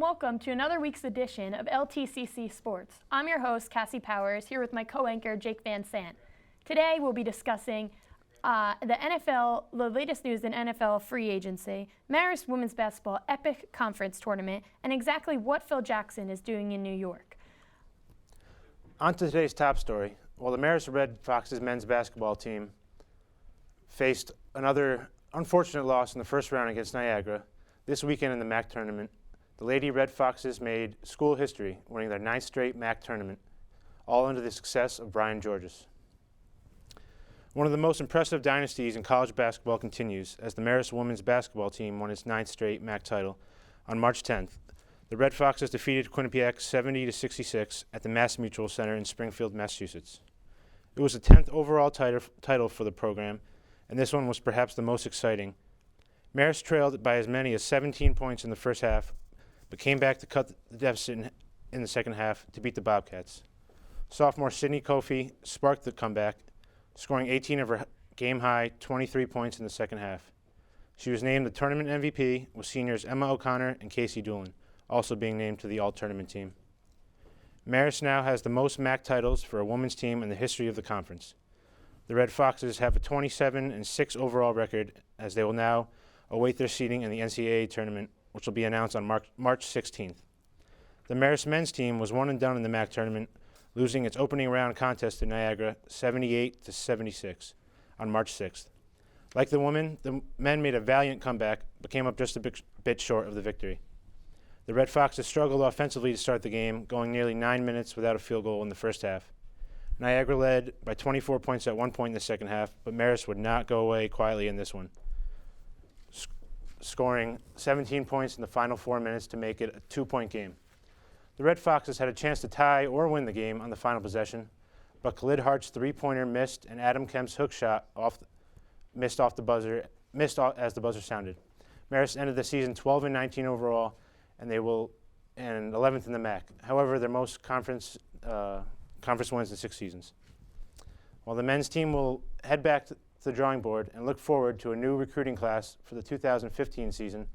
and welcome to another week's edition of LTCC Sports. I'm your host, Cassie Powers, here with my co-anchor, Jake Van Sant. Today we'll be discussing the latest news in NFL free agency, Marist Women's Basketball Epic Conference Tournament, and exactly what Phil Jackson is doing in New York. On to today's top story. While the Marist Red Foxes men's basketball team faced another unfortunate loss in the first round against Niagara, this weekend in the MAC tournament, the Lady Red Foxes made school history, winning their 9th straight MAC tournament, all under the success of Brian Georges. One of the most impressive dynasties in college basketball continues as the Marist women's basketball team won its 9th straight MAC title on March 10th. The Red Foxes defeated Quinnipiac 70-66 at the Mass Mutual Center in Springfield, Massachusetts. It was the 10th overall title for the program, and this one was perhaps the most exciting. Marist trailed by as many as 17 points in the first half, but came back to cut the deficit in the second half to beat the Bobcats. Sophomore Sydney Kofi sparked the comeback, scoring 18 of her game-high 23 points in the second half. She was named the tournament MVP, with seniors Emma O'Connor and Casey Doolin also being named to the all-tournament team. Marist now has the most MAC titles for a women's team in the history of the conference. The Red Foxes have a 27-6 overall record, as they will now await their seeding in the NCAA tournament, which will be announced on March 16th. The Marist men's team was one and done in the MAC tournament, losing its opening round contest to Niagara 78-76 on March 6th. Like the women, the men made a valiant comeback, but came up just a bit short of the victory. The Red Foxes struggled offensively to start the game, going nearly 9 minutes without a field goal in the first half. Niagara led by 24 points at one point in the second half, but Marist would not go away quietly in this one, scoring 17 points in the final 4 minutes to make it a 2-point game. The Red Foxes had a chance to tie or win the game on the final possession, but Khalid Hart's three-pointer missed and Adam Kemp's hook shot missed as the buzzer sounded. Marist ended the season 12-19 overall, and they will end 11th in the MAC. However, their most conference wins in 6 seasons. While the men's team will head back to the drawing board and look forward to a new recruiting class for the 2015 season,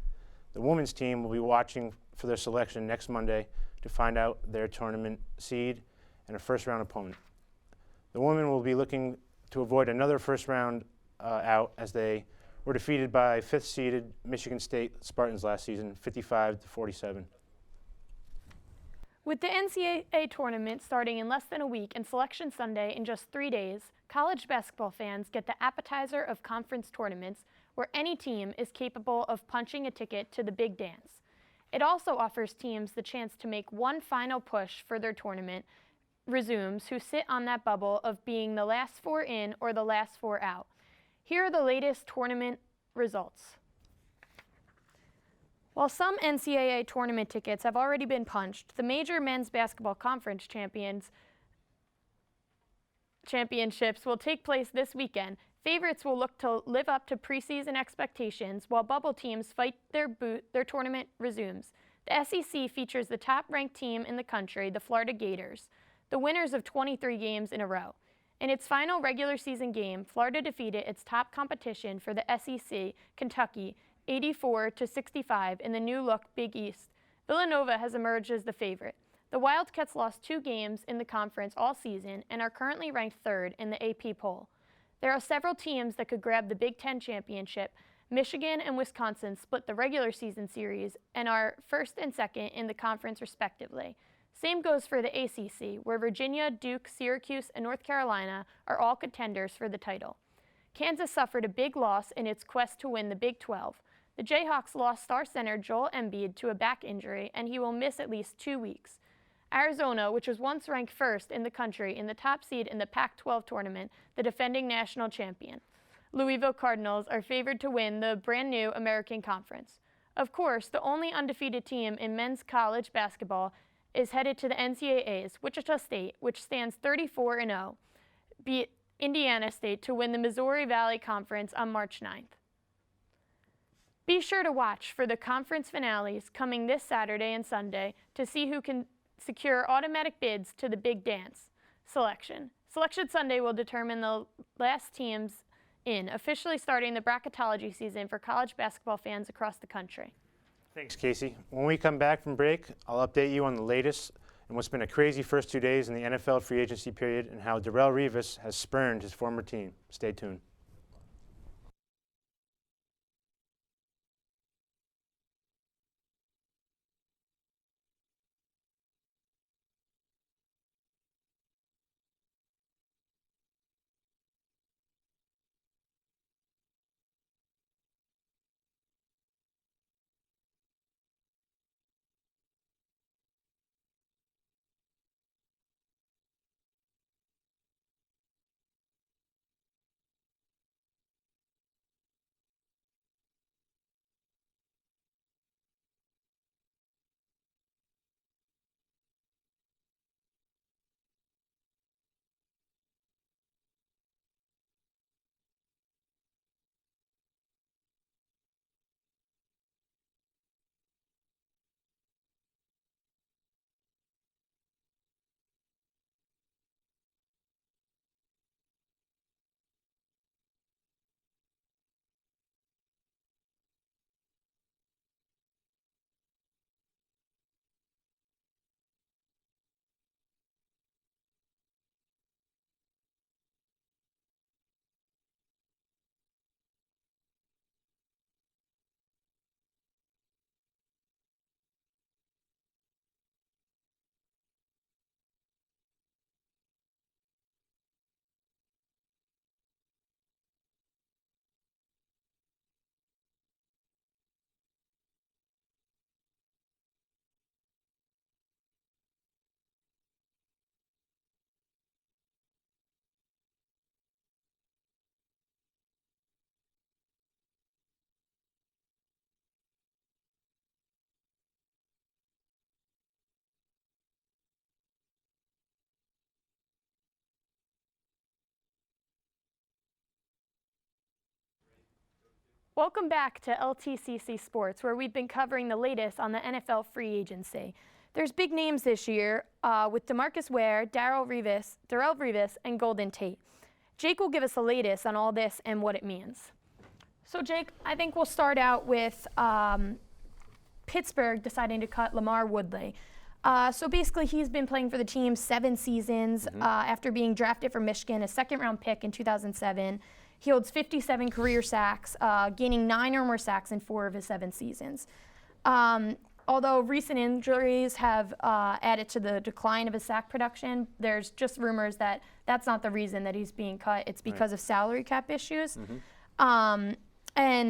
the women's team will be watching for their selection next Monday to find out their tournament seed and a first-round opponent. The women will be looking to avoid another first-round out, as they were defeated by 5th-seeded Michigan State Spartans last season, 55-47. With the NCAA tournament starting in less than a week and Selection Sunday in just 3 days, college basketball fans get the appetizer of conference tournaments where any team is capable of punching a ticket to the big dance. It also offers teams the chance to make one final push for their tournament resumes who sit on that bubble of being the last 4 in or the last 4 out. Here are the latest tournament results. While some NCAA tournament tickets have already been punched, the major men's basketball conference championships will take place this weekend. Favorites will look to live up to preseason expectations, while bubble teams fight their tournament resumes. The SEC features the top-ranked team in the country, the Florida Gators, the winners of 23 games in a row. In its final regular season game, Florida defeated its top competition for the SEC, Kentucky, 84-65 in the new-look Big East. Villanova has emerged as the favorite. The Wildcats lost 2 games in the conference all season and are currently ranked 3rd in the AP poll. There are several teams that could grab the Big Ten championship. Michigan and Wisconsin split the regular season series and are 1st and 2nd in the conference respectively. Same goes for the ACC, where Virginia, Duke, Syracuse, and North Carolina are all contenders for the title. Kansas suffered a big loss in its quest to win the Big 12. The Jayhawks lost star center Joel Embiid to a back injury, and he will miss at least 2 weeks. Arizona, which was once ranked 1st in the country in the top seed in the Pac-12 tournament, the defending national champion. Louisville Cardinals are favored to win the brand-new American Conference. Of course, the only undefeated team in men's college basketball is headed to the NCAA's, Wichita State, which stands 34-0, beat Indiana State to win the Missouri Valley Conference on March 9th. Be sure to watch for the conference finales coming this Saturday and Sunday to see who can secure automatic bids to the Big Dance selection. Selection Sunday will determine the last teams in, officially starting the bracketology season for college basketball fans across the country. Thanks, Casey. When we come back from break, I'll update you on the latest and what's been a crazy first 2 days in the NFL free agency period and how Darrelle Revis has spurned his former team. Stay tuned. Welcome back to LTCC Sports, where we've been covering the latest on the NFL free agency. There's big names this year with DeMarcus Ware, Darrelle Revis, and Golden Tate. Jake will give us the latest on all this and what it means. So Jake, I think we'll start out with Pittsburgh deciding to cut LaMarr Woodley. So basically he's been playing for the team 7 seasons after being drafted from Michigan, a second-round pick in 2007. He holds 57 career sacks, gaining 9 or more sacks in 4 of his 7 seasons. Although recent injuries have added to the decline of his sack production, there's just rumors that that's not the reason that he's being cut. It's because of salary cap issues. And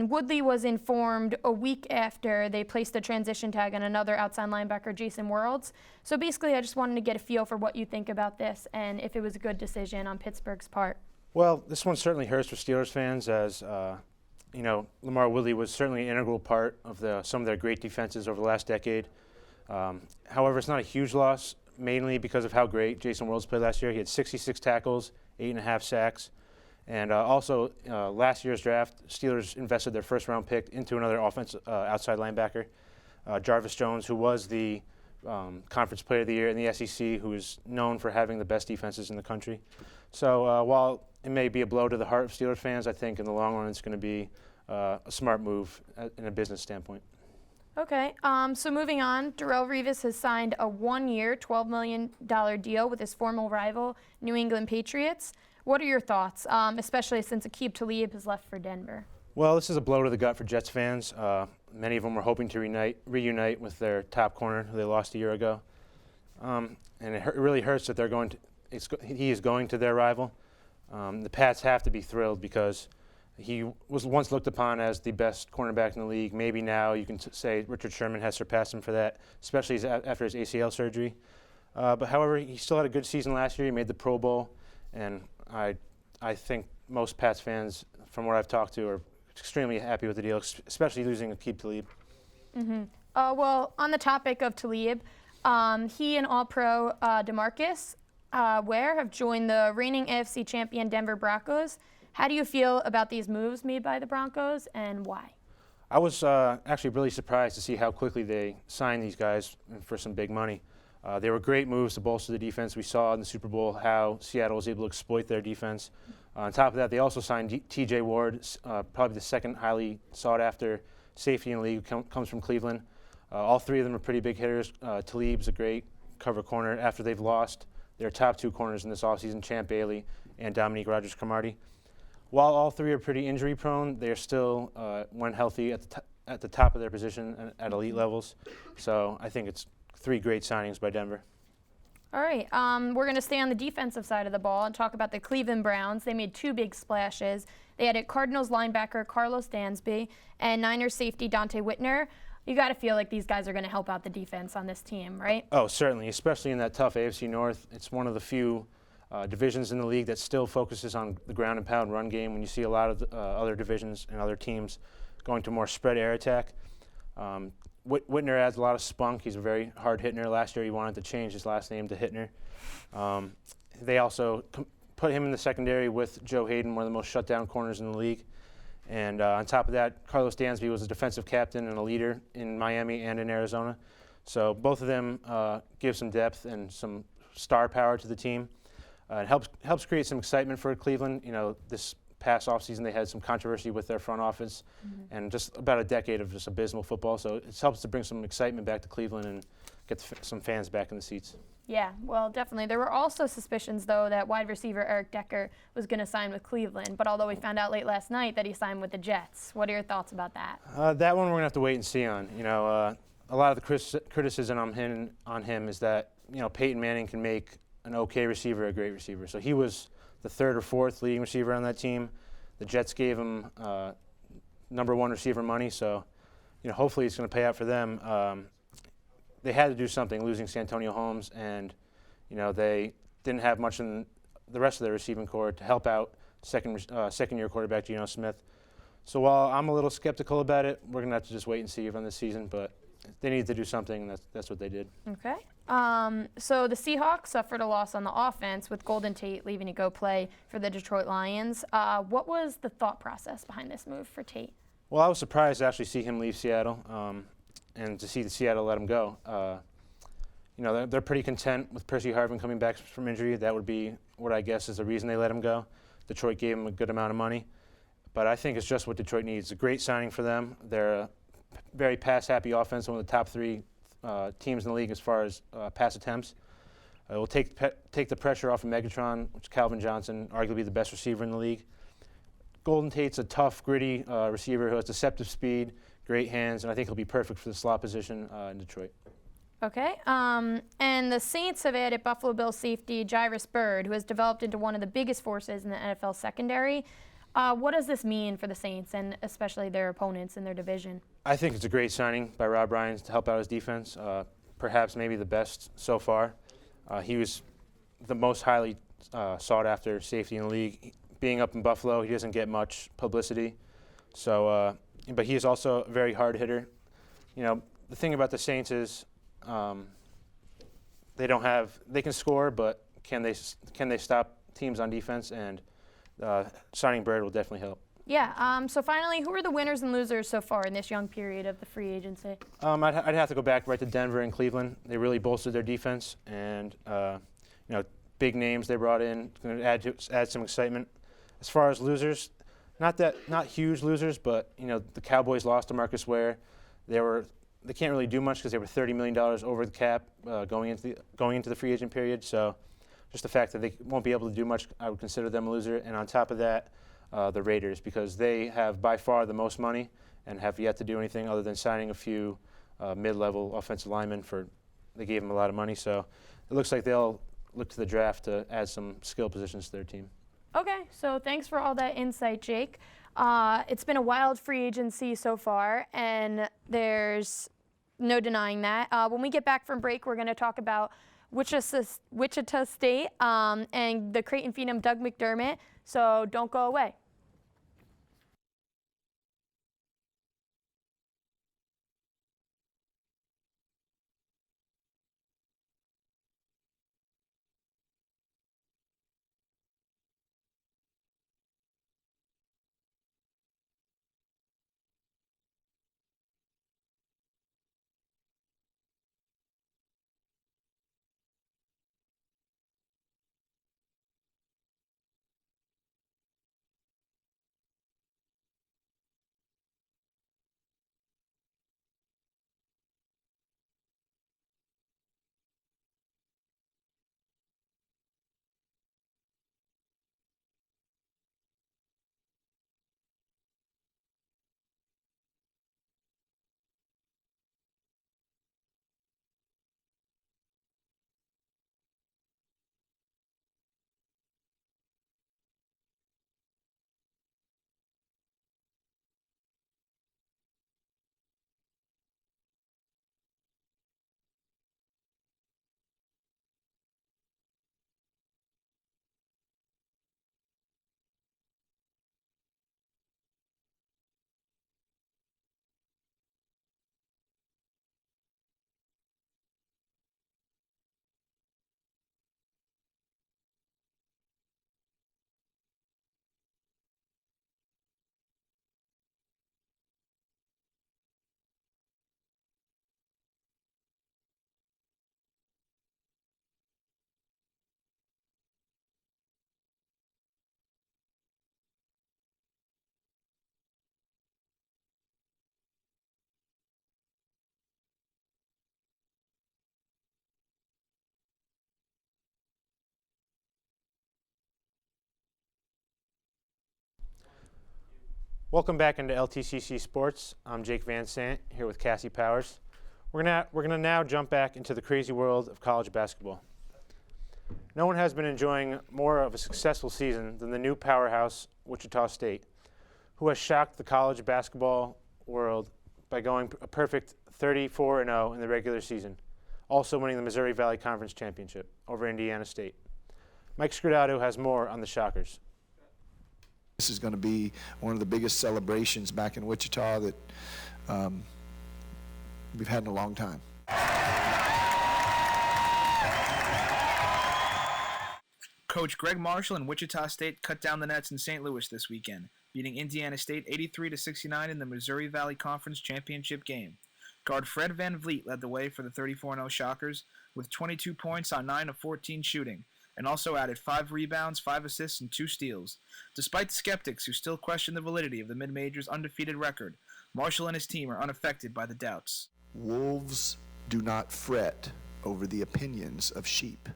Woodley was informed a week after they placed a transition tag on another outside linebacker, Jason Worlds. So basically, I just wanted to get a feel for what you think about this and if it was a good decision on Pittsburgh's part. Well, this one certainly hurts for Steelers fans as, LaMarr Woodley was certainly an integral part of some of their great defenses over the last decade. However, it's not a huge loss, mainly because of how great Jason Worlds played last year. He had 66 tackles, 8.5 sacks. And also, last year's draft, Steelers invested their first-round pick into another outside linebacker, Jarvis Jones, who was the Conference Player of the Year in the SEC, who is known for having the best defenses in the country. So while it may be a blow to the heart of Steelers fans, I think in the long run it's going to be a smart move in a business standpoint. Okay, so moving on, Darrelle Revis has signed a 1-year, $12 million deal with his former rival, New England Patriots. What are your thoughts, especially since Aqib Talib has left for Denver? Well, this is a blow to the gut for Jets fans. Many of them were hoping to reunite with their top corner who they lost a year ago. And it really hurts that he is going to their rival. The Pats have to be thrilled because he was once looked upon as the best cornerback in the league. Maybe now you can say Richard Sherman has surpassed him for that, especially after his ACL surgery. But however, he still had a good season last year. He made the Pro Bowl, and I think most Pats fans, from what I've talked to, are extremely happy with the deal, especially losing Aqib Talib. Well, on the topic of Talib, he and All-Pro DeMarcus Ware have joined the reigning AFC champion Denver Broncos. How do you feel about these moves made by the Broncos and why? I was actually really surprised to see how quickly they signed these guys for some big money. They were great moves to bolster the defense. We saw in the Super Bowl how Seattle was able to exploit their defense. On top of that, they also signed T.J. Ward, probably the second highly sought-after safety in the league, comes from Cleveland. All three of them are pretty big hitters. Talib's a great cover corner after they've lost their top two corners in this offseason, Champ Bailey and Dominique Rogers-Cromartie. While all three are pretty injury prone, they're still, when healthy, at the top of their position at elite levels. So I think it's three great signings by Denver. All right, we're going to stay on the defensive side of the ball and talk about the Cleveland Browns. They made two big splashes. They added Cardinals linebacker Carlos Dansby and Niners safety Dante Whitner. You got to feel like these guys are going to help out the defense on this team, right? Oh, certainly, especially in that tough AFC North. It's one of the few divisions in the league that still focuses on the ground and pound run game when you see a lot of other divisions and other teams going to more spread air attack. Whitner adds a lot of spunk. He's a very hard hitter. Last year he wanted to change his last name to Hittner. They also put him in the secondary with Joe Hayden, one of the most shutdown corners in the league. And on top of that, Carlos Dansby was a defensive captain and a leader in Miami and in Arizona. So both of them give some depth and some star power to the team. It helps create some excitement for Cleveland. You know, this past offseason they had some controversy with their front office and just about a decade of just abysmal football. So it helps to bring some excitement back to Cleveland and get some fans back in the seats. Yeah, well, definitely. There were also suspicions, though, that wide receiver Eric Decker was going to sign with Cleveland. But although we found out late last night that he signed with the Jets, what are your thoughts about that? That one we're going to have to wait and see on. You know, a lot of the criticism on him is that, you know, Peyton Manning can make an okay receiver a great receiver. So he was the third or fourth leading receiver on that team. The Jets gave him number one receiver money, so you know hopefully it's going to pay out for them. They had to do something losing Santonio Holmes, and you know they didn't have much in the rest of their receiving corps to help out second-year quarterback Geno Smith. So while I'm a little skeptical about it, we're going to have to just wait and see on this season, but they needed to do something, and that's what they did. Okay. So the Seahawks suffered a loss on the offense with Golden Tate leaving to go play for the Detroit Lions. What was the thought process behind this move for Tate? Well, I was surprised to actually see him leave Seattle and to see the Seattle let him go. You know, they're pretty content with Percy Harvin coming back from injury. That would be what I guess is the reason they let him go. Detroit gave him a good amount of money. But I think it's just what Detroit needs. A great signing for them. They're a very pass-happy offense, one of the top three teams in the league as far as pass attempts. It will take the pressure off of Megatron, which is Calvin Johnson, arguably the best receiver in the league. Golden Tate's a tough, gritty receiver who has deceptive speed, great hands, and I think he'll be perfect for the slot position in Detroit. Okay. And the Saints have added Buffalo Bills safety Jairus Byrd, who has developed into one of the biggest forces in the NFL secondary. What does this mean for the Saints and especially their opponents in their division? I think it's a great signing by Rob Ryan to help out his defense, perhaps maybe the best so far. He was the most highly sought-after safety in the league. Being up in Buffalo, he doesn't get much publicity. So, but he is also a very hard hitter. You know, the thing about the Saints is they can score, but can they stop teams on defense? And signing Bird will definitely help. Yeah. So finally, who are the winners and losers so far in this young period of the free agency? I'd have to go back right to Denver and Cleveland. They really bolstered their defense, and you know, big names they brought in, going to add some excitement. As far as losers, not huge losers, but you know, the Cowboys lost to Marcus Ware. They can't really do much because they were $30 million over the cap going into the free agent period. So just the fact that they won't be able to do much, I would consider them a loser. And on top of that, the Raiders, because they have by far the most money and have yet to do anything other than signing a few mid-level offensive linemen. They gave them a lot of money. So it looks like they'll look to the draft to add some skill positions to their team. Okay, so thanks for all that insight, Jake. It's been a wild free agency so far, and there's no denying that. When we get back from break, we're going to talk about Wichita State and the Creighton Phenom Doug McDermott, so don't go away. Welcome back into LTCC Sports. I'm Jake Van Sant here with Cassie Powers. We're gonna now jump back into the crazy world of college basketball. No one has been enjoying more of a successful season than the new powerhouse, Wichita State, who has shocked the college basketball world by going a perfect 34-0 in the regular season, also winning the Missouri Valley Conference Championship over Indiana State. Mike Scridato has more on the Shockers. This is going to be one of the biggest celebrations back in Wichita that we've had in a long time. Coach Greg Marshall and Wichita State cut down the nets in St. Louis this weekend, beating Indiana State 83-69 in the Missouri Valley Conference Championship game. Guard Fred Van Vliet led the way for the 34-0 Shockers with 22 points on 9 of 14 shooting, and also added 5 rebounds, 5 assists, and 2 steals. Despite the skeptics who still question the validity of the mid-major's undefeated record, Marshall and his team are unaffected by the doubts. Wolves do not fret over the opinions of sheep.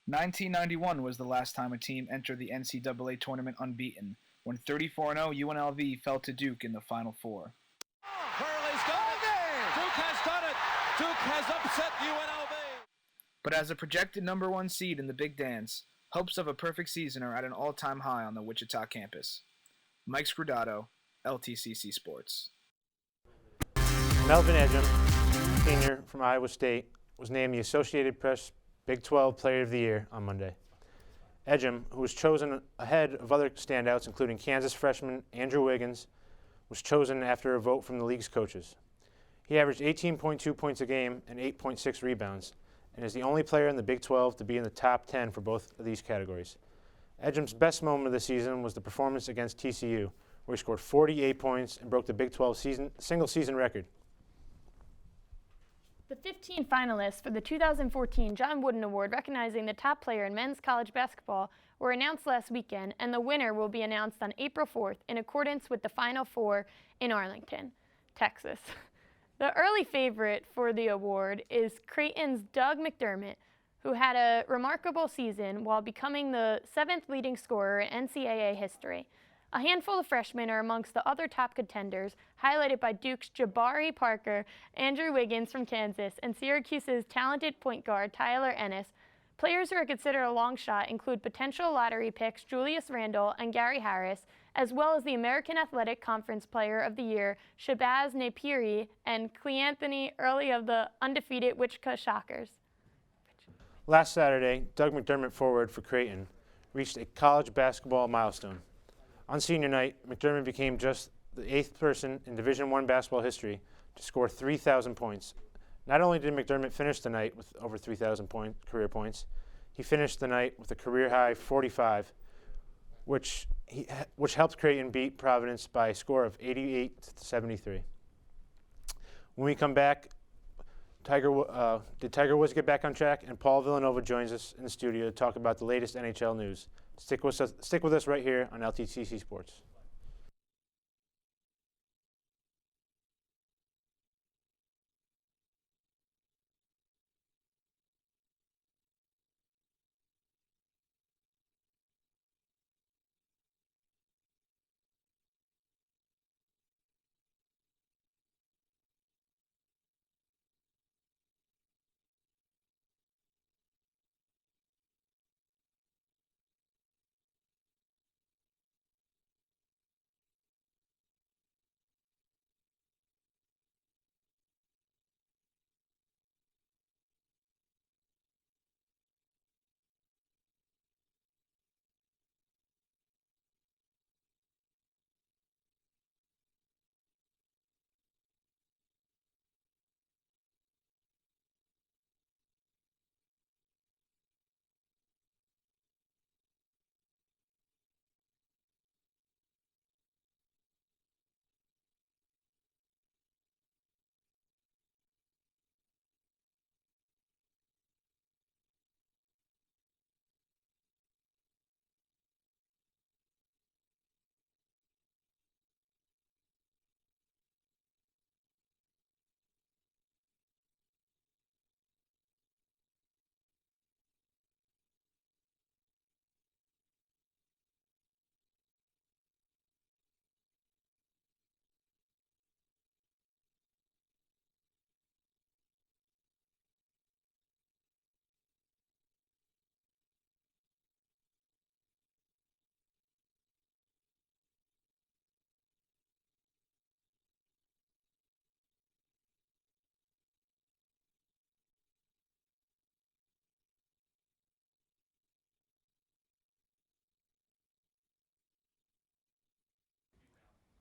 1991 was the last time a team entered the NCAA tournament unbeaten, when 34-0 UNLV fell to Duke in the Final Four. Hurley's got it! Duke has done it! Duke has upset UNLV! But as a projected number 1 seed in the Big Dance, hopes of a perfect season are at an all-time high on the Wichita campus. Mike Scridato, LTCC Sports. Melvin Ejim, senior from Iowa State, was named the Associated Press Big 12 Player of the Year on Monday. Ejim, who was chosen ahead of other standouts including Kansas freshman Andrew Wiggins, was chosen after a vote from the league's coaches. He averaged 18.2 points a game and 8.6 rebounds, and is the only player in the Big 12 to be in the top 10 for both of these categories. Ejim's best moment of the season was the performance against TCU, where he scored 48 points and broke the Big 12 single-season record. The 15 finalists for the 2014 John Wooden Award recognizing the top player in men's college basketball were announced last weekend, and the winner will be announced on April 4th in accordance with the Final Four in Arlington, Texas. The early favorite for the award is Creighton's Doug McDermott, who had a remarkable season while becoming the 7th leading scorer in NCAA history. A handful of freshmen are amongst the other top contenders, highlighted by Duke's Jabari Parker, Andrew Wiggins from Kansas, and Syracuse's talented point guard Tyler Ennis. Players who are considered a long shot include potential lottery picks Julius Randle and Gary Harris, as well as the American Athletic Conference Player of the Year Shabazz Napier and Cleanthony Early of the undefeated Wichita Shockers. Last Saturday, Doug McDermott, forward for Creighton, reached a college basketball milestone. On senior night, McDermott became just the 8th person in Division I basketball history to score 3,000 points. Not only did McDermott finish the night with over 3,000 career points, he finished the night with a career-high 45, which helped Creighton beat Providence by a score of 88-73. When we come back, did Tiger Woods get back on track? And Paul Villanova joins us in the studio to talk about the latest NHL news. Stick with us right here on LTCC Sports.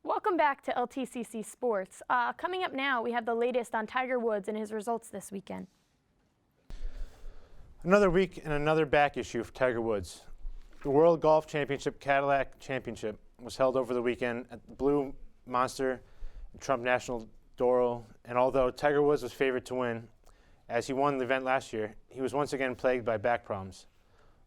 Welcome back to LTCC Sports. Coming up now, we have the latest on Tiger Woods and his results this weekend. Another week and another back issue for Tiger Woods. The World Golf Championship Cadillac Championship was held over the weekend at the Blue Monster Trump National Doral, and although Tiger Woods was favored to win, as he won the event last year, he was once again plagued by back problems.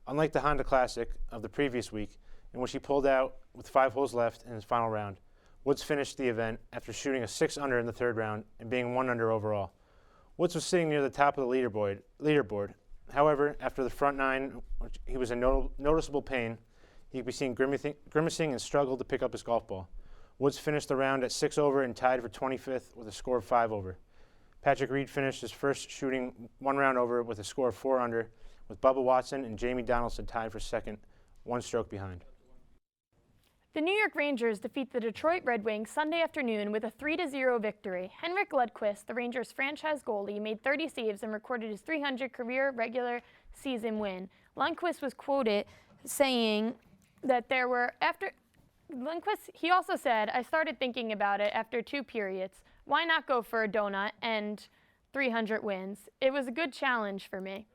Unlike the Honda Classic of the previous week, in which he pulled out with 5 holes left in his final round, Woods finished the event after shooting a 6 under in the third round and being 1 under overall. Woods was sitting near the top of the leaderboard. However, after the front 9, he was in noticeable pain. He could be seen grimacing and struggled to pick up his golf ball. Woods finished the round at 6 over and tied for 25th with a score of 5 over. Patrick Reed finished his first shooting 1 round over with a score of 4 under, with Bubba Watson and Jamie Donaldson tied for second, 1 stroke behind. The New York Rangers defeat the Detroit Red Wings Sunday afternoon with a 3-0 victory. Henrik Lundqvist, the Rangers' franchise goalie, made 30 saves and recorded his 300th career regular season win. Lundqvist was quoted saying that he also said, "I started thinking about it after 2 periods. Why not go for a donut and 300 wins? It was a good challenge for me."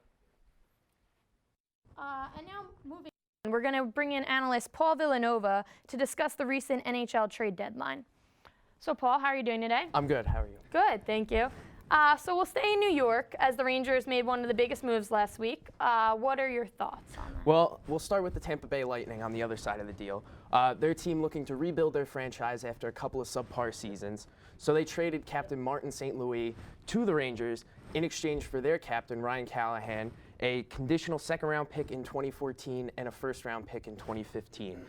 And now moving on, we're going to bring in analyst Paul Villanova to discuss the recent NHL trade deadline. So Paul, how are you doing today? I'm good. How are you? Good, thank you. So we'll stay in New York as the Rangers made one of the biggest moves last week. What are your thoughts on that? Well, we'll start with the Tampa Bay Lightning on the other side of the deal. Their team looking to rebuild their franchise after a couple of subpar seasons. So they traded captain Martin St. Louis to the Rangers in exchange for their captain, Ryan Callahan, a conditional second-round pick in 2014 and a first-round pick in 2015.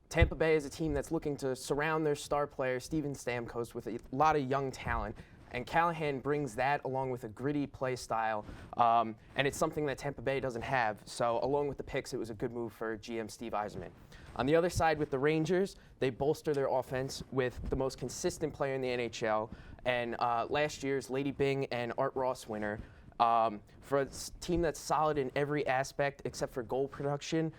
Tampa Bay is a team that's looking to surround their star player, Steven Stamkos, with a lot of young talent. And Callahan brings that along with a gritty play style, and it's something that Tampa Bay doesn't have. So along with the picks, it was a good move for GM Steve Yzerman. On the other side with the Rangers, they bolster their offense with the most consistent player in the NHL and last year's Lady Byng and Art Ross winner. For a team that's solid in every aspect except for goal production,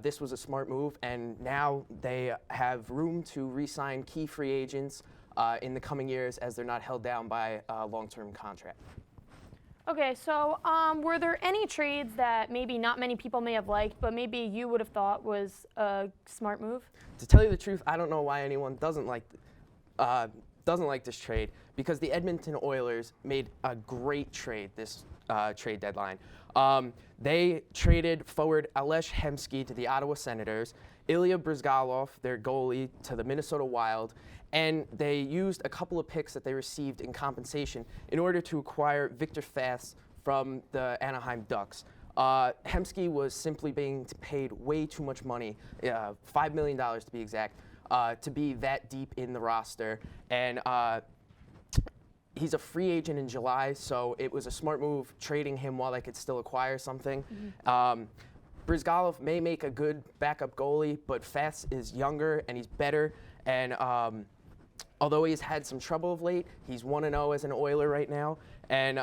this was a smart move, and now they have room to re-sign key free agents in the coming years as they're not held down by a long-term contract. Okay, so were there any trades that maybe not many people may have liked, but maybe you would have thought was a smart move? To tell you the truth, I don't know why anyone doesn't like this trade, because the Edmonton Oilers made a great trade this trade deadline. They traded forward Alesh Hemsky to the Ottawa Senators, Ilya Bryzgalov, their goalie, to the Minnesota Wild, and they used a couple of picks that they received in compensation in order to acquire Victor Fast from the Anaheim Ducks. Hemsky was simply being paid way too much money, $5 million to be exact, to be that deep in the roster. And he's a free agent in July, so it was a smart move trading him while they could still acquire something. Bryzgalov may make a good backup goalie, but Fast is younger and he's better. And although he's had some trouble of late, he's 1-0 as an Oiler right now. And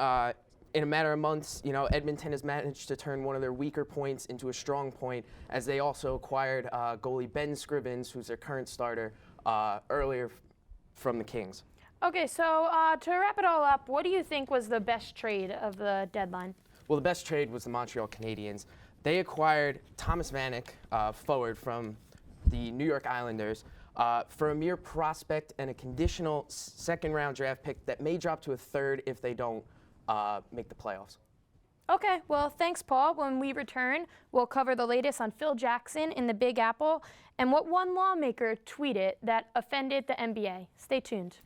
in a matter of months, Edmonton has managed to turn one of their weaker points into a strong point, as they also acquired goalie Ben Scrivens, who's their current starter, earlier from the Kings. Okay, so to wrap it all up, what do you think was the best trade of the deadline? Well, the best trade was the Montreal Canadiens. They acquired Thomas Vanek, forward from the New York Islanders, for a mere prospect and a conditional second-round draft pick that may drop to a third if they don't make the playoffs. Okay, well, thanks, Paul. When we return, we'll cover the latest on Phil Jackson in the Big Apple and what one lawmaker tweeted that offended the NBA. Stay tuned.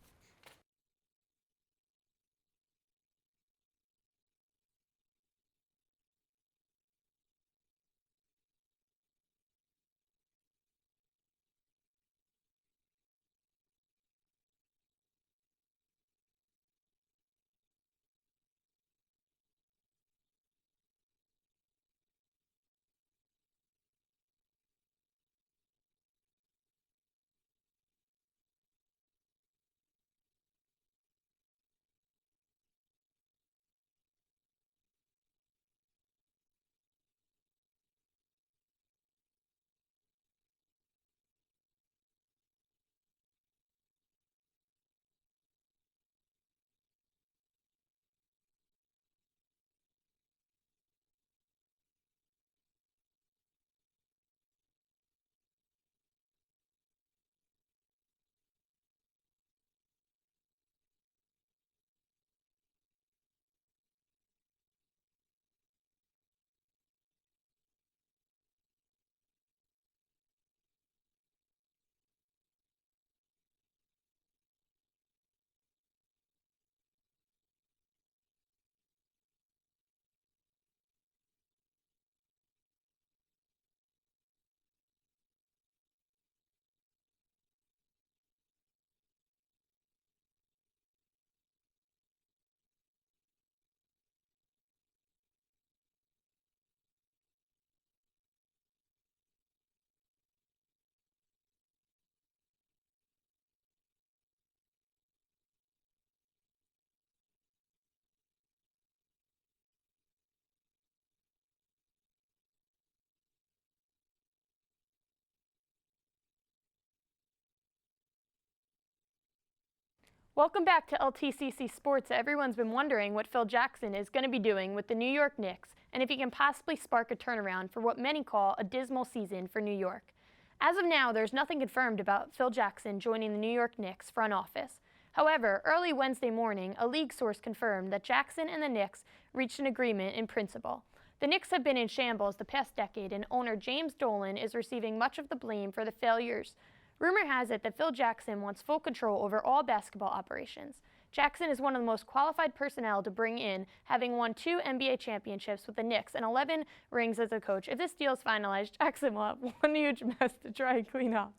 Welcome back to LTCC Sports. Everyone's been wondering what Phil Jackson is going to be doing with the New York Knicks and if he can possibly spark a turnaround for what many call a dismal season for New York. As of now, there's nothing confirmed about Phil Jackson joining the New York Knicks front office. However, early Wednesday morning, a league source confirmed that Jackson and the Knicks reached an agreement in principle. The Knicks have been in shambles the past decade, and owner James Dolan is receiving much of the blame for the failures. Rumor has it that Phil Jackson wants full control over all basketball operations. Jackson is one of the most qualified personnel to bring in, having won 2 NBA championships with the Knicks and 11 rings as a coach. If this deal is finalized, Jackson will have one huge mess to try and clean up.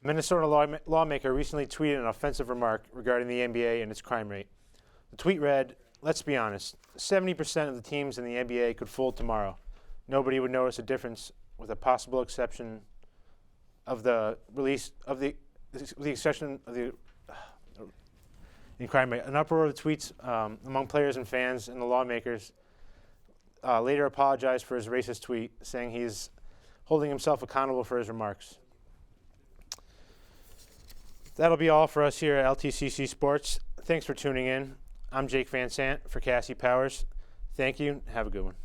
Minnesota lawmaker recently tweeted an offensive remark regarding the NBA and its crime rate. The tweet read, "Let's be honest, 70% of the teams in the NBA could fold tomorrow. Nobody would notice a difference, with a possible exception of the release of the exception of the in crime rate." An uproar of tweets among players and fans and the lawmakers later apologized for his racist tweet, saying he's holding himself accountable for his remarks. That'll be all for us here at LTCC Sports. Thanks for tuning in. I'm Jake Van Sant for Cassie Powers. Thank you. Have a good one.